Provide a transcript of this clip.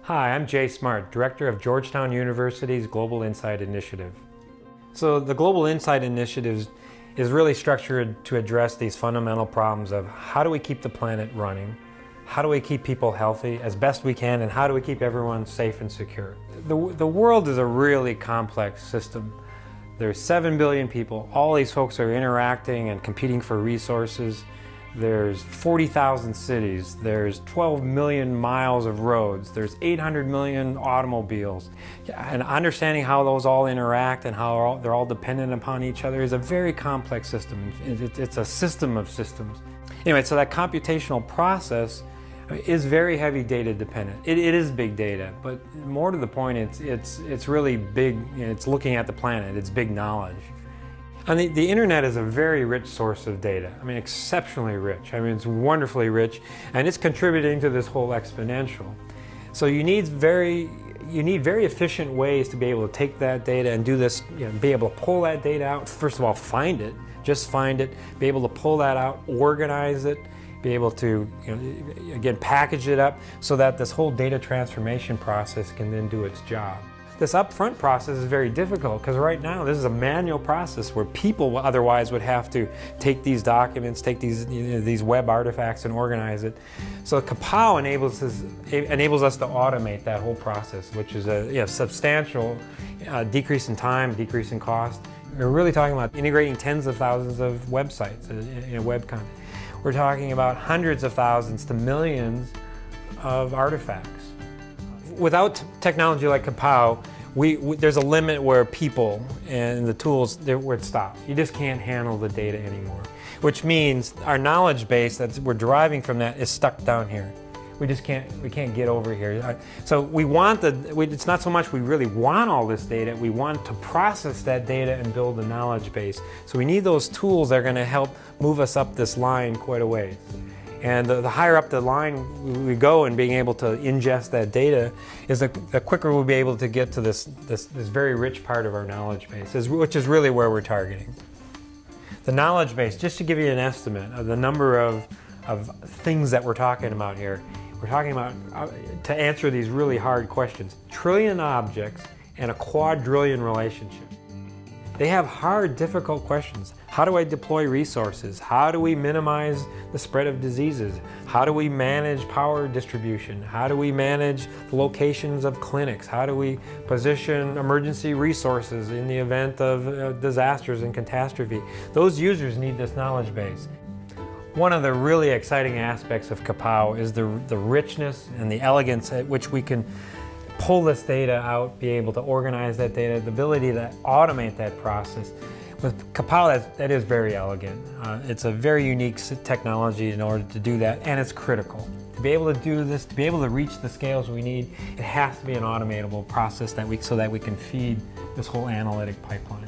Hi, I'm Jay Smart, Director of Georgetown University's Global Insight Initiative. So the Global Insight Initiative is really structured to address these fundamental problems of how do we keep the planet running, how do we keep people healthy as best we can, and how do we keep everyone safe and secure. The world is a really complex system. There's 7 billion people. All these folks are interacting and competing for resources. There's 40,000 cities, there's 12 million miles of roads, there's 800 million automobiles. And understanding how those all interact and how they're all dependent upon each other is a very complex system. It's a system of systems. Anyway, so that computational process is very heavy data dependent. It is big data, but more to the point, it's really big. It's looking at the planet, it's big knowledge. And the internet is a very rich source of data. I mean, exceptionally rich. I mean, it's wonderfully rich, and it's contributing to this whole exponential. So you need very efficient ways to be able to take that data and do this, be able to pull that data out. First of all, find it, just find it, be able to pull that out, organize it, be able to, again, package it up so that this whole data transformation process can then do its job. This upfront process is very difficult because right now this is a manual process where people otherwise would have to take these documents, take these web artifacts and organize it. So Kapow enables us to automate that whole process, which is a substantial decrease in time, decrease in cost. We're really talking about integrating tens of thousands of websites in web content. We're talking about hundreds of thousands to millions of artifacts. Without technology like Kapow, there's a limit where people and the tools, where it stops. You just can't handle the data anymore. Which means our knowledge base that we're deriving from that is stuck down here. We can't get over here. So we want it's not so much we really want all this data, we want to process that data and build a knowledge base. So we need those tools that are going to help move us up this line quite a ways. And the higher up the line we go in being able to ingest that data, is the quicker we'll be able to get to this very rich part of our knowledge base, which is really where we're targeting. The knowledge base, just to give you an estimate of the number of things that we're talking about here, we're talking about, to answer these really hard questions, 1 trillion objects and a quadrillion relationships. They have hard, difficult questions. How do I deploy resources? How do we minimize the spread of diseases? How do we manage power distribution? How do we manage the locations of clinics? How do we position emergency resources in the event of disasters and catastrophe? Those users need this knowledge base. One of the really exciting aspects of Kapow is the richness and the elegance at which we can pull this data out, be able to organize that data, the ability to automate that process. With Kapow, that is very elegant. It's a very unique technology in order to do that, and it's critical. To be able to do this, to be able to reach the scales we need, it has to be an automatable process so that we can feed this whole analytic pipeline.